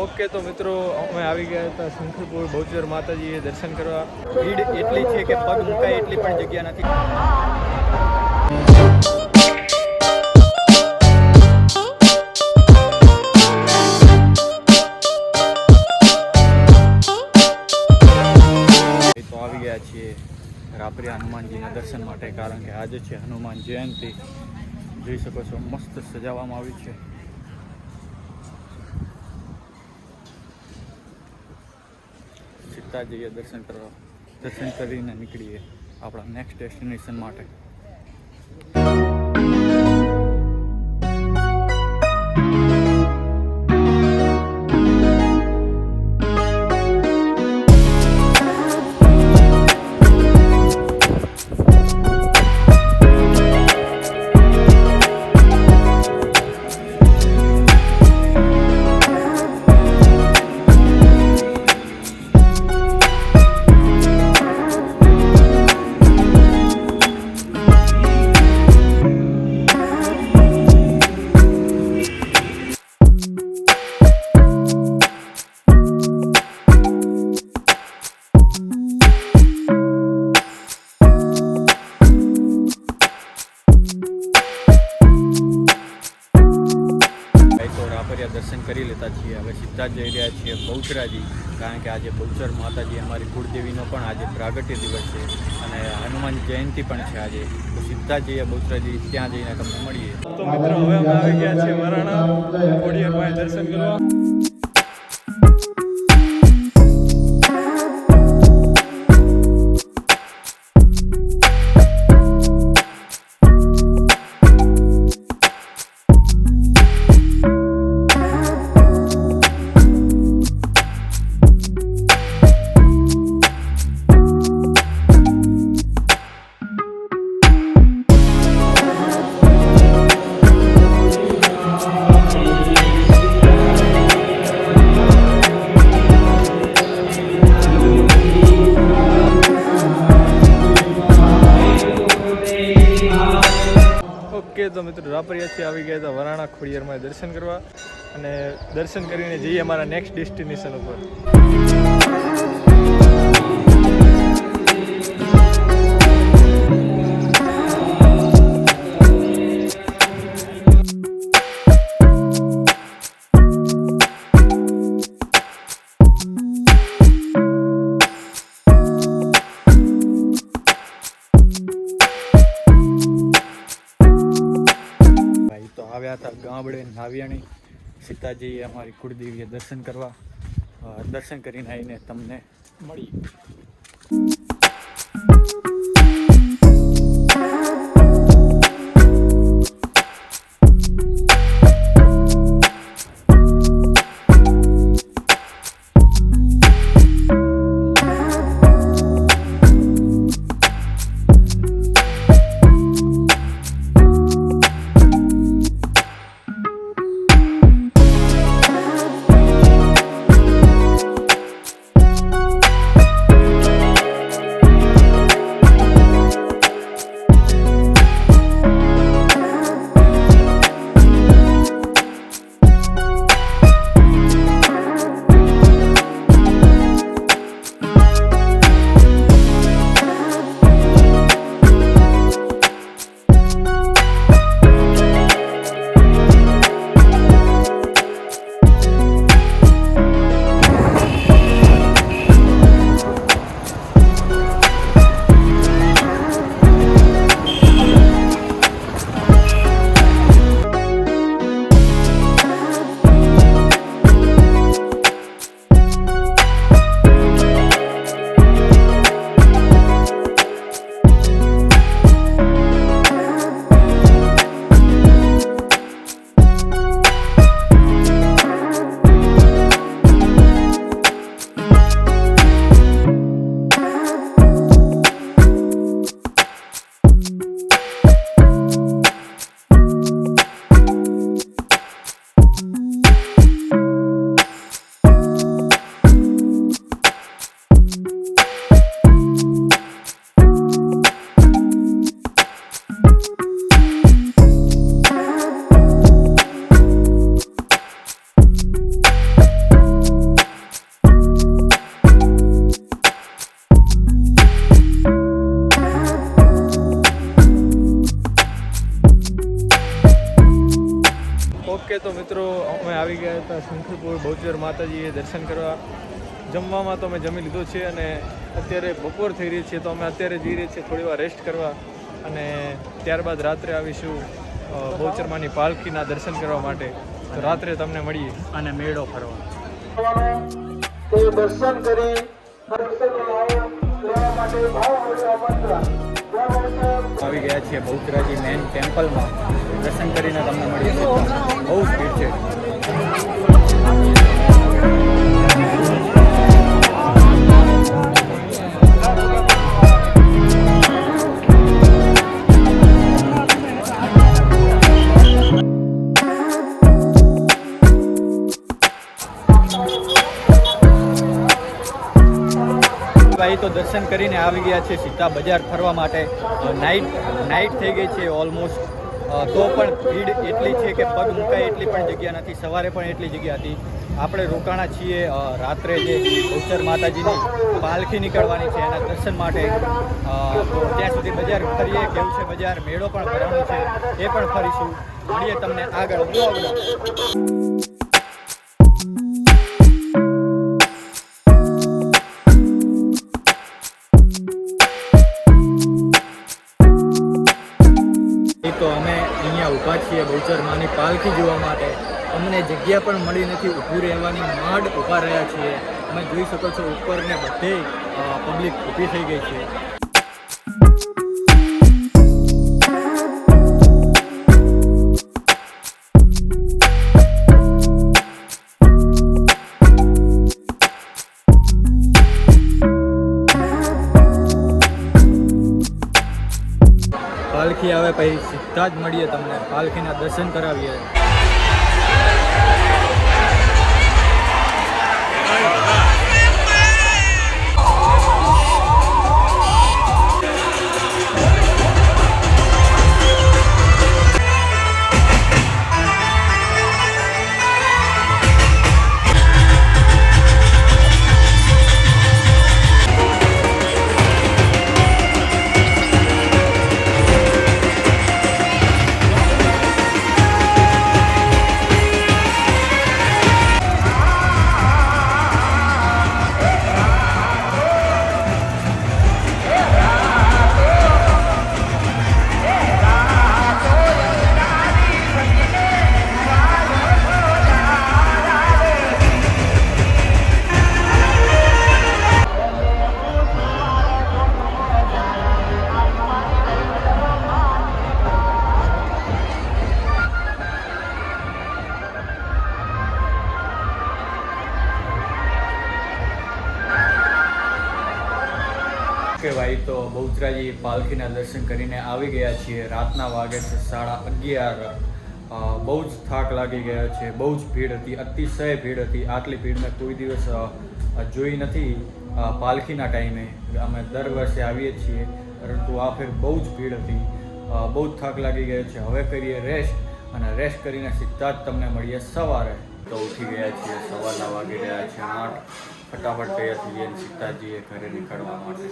Okay તો મિત્રો અમે આવી ગયા હતા શંખપુર બહુચર માતાજીએ દર્શન કરવા. ભીડ એટલી છે કે પગ મુકાય એટલી પણ જગ્યા નથી. તો આવી ગયા છીએ રાપરિયા હનુમાનજીના દર્શન માટે, કારણ કે આજે છે હનુમાન જયંતિ. જોઈ શકો છો મસ્ત સજાવવામાં આવી છે. સીધા જઈએ દર્શન કરવા. દર્શન કરીને નીકળીએ આપણા નેક્સ્ટ ડેસ્ટિનેશન માટે. દર્શન કરી લેતા છીએ. હવે સીધા જઈ રહ્યા છીએ બહુચરાજી, કારણ કે આજે બહુચર માતાજી અમારી કુળદેવીનો પણ આજે પ્રાગટ્ય દિવસ છે અને હનુમાન જયંતિ પણ છે આજે. તો સીધા જઈએ બહુચરાજી, ત્યાં જઈને તમને મળીએ. તો મિત્રો હવે અમે આવી ગયા છીએ વરાણા ખોડિયારમાં દર્શન કરવા. ઓકે તો મિત્રો રાપરિયાથી આવી ગયા હતા વરાણા ખોડિયારમાં દર્શન કરવા, અને દર્શન કરીને જઈએ અમારા નેક્સ્ટ ડેસ્ટિનેશન ઉપર. આવ્યા હતા ગામડે નાવિયાણી. સીધા જઈએ અમારી કુળદેવીએ દર્શન કરવા. દર્શન કરીને આવીને તમને મળીએ. આવી ગયા હતા શંખપુર બહુચર માતાજીએ દર્શન કરવા. જમવામાં તો અમે જમી લીધું છે અને અત્યારે બપોર થઈ રહી છે, તો અમે અત્યારે જઈ રહી છીએ થોડી વાર રેસ્ટ કરવા અને ત્યારબાદ રાત્રે આવીશું બહુચરમાની પાલખીના દર્શન કરવા માટે. તો રાત્રે તમને મળીએ અને મેળો ફરવા દર્શન કરી આવી ગયા છીએ બહુચરાજી મેન ટેમ્પલમાં. દર્શન કરીને તમને મળીએ છીએ. બહુ જ ભીડ છે. ભાઈ તો દર્શન કરીને આવી ગયા છે સીધા બજાર ફરવા માટે. નાઇટ થઈ ગઈ છે ઓલમોસ્ટ, તો પણ ભીડ એટલી છે કે પગ મુકાય એટલી પણ જગ્યા નથી. સવારે પણ એટલી જગ્યા હતી. આપણે રોકાણા છીએ રાત્રે જે બહુચર માતાજીની પાલખી નીકળવાની છે એના દર્શન માટે. તો ત્યાં સુધી બજાર ફરીએ, કેવું છે બજાર, મેળો પણ ભરવાનો છે એ પણ ફરીશું. મળીએ તમને આગળ બ્લોગમાં. તો અમે અહીંયા ઊભા છીએ બહુચરમાની પાલખી જોવા માટે. અમને જગ્યા પણ મળી નથી, ઊભું રહેવાની માંડ ઊભા રહ્યા છીએ. તમે જોઈ શકો છો ઉપર ને બધે પબ્લિક ઊભી થઈ ગઈ છે. પાલખી આવે પછી સીધા જ મળીએ તમને, પાલખીના દર્શન કરાવીએ. કે ભાઈ તો બહુચરાજી પાલખીના દર્શન કરીને આવી ગયા છીએ. રાતના વાગે છે 11:30. બહુ જ થાક લાગી ગયો છે. બહુ જ ભીડ હતી, અતિશય ભીડ હતી. આટલી ભીડ મેં કોઈ દિવસ જોઈ નથી પાલખીના ટાઈમે. અમે દર વર્ષે આવીએ છીએ, પરંતુ આ ફેર બહુ જ ભીડ હતી. બહુ જ થાક લાગી ગયો છે. હવે કરીએ રેસ્ટ, અને રેસ્ટ કરીને સીધા જ તમને મળીએ સવારે. તો ઉઠી ગયા છીએ, સવારના વાગી રહ્યા છે 8. ફટાફટ તૈયાર થઈએ સીધા જઈએ ઘરે નીકળવા માટે.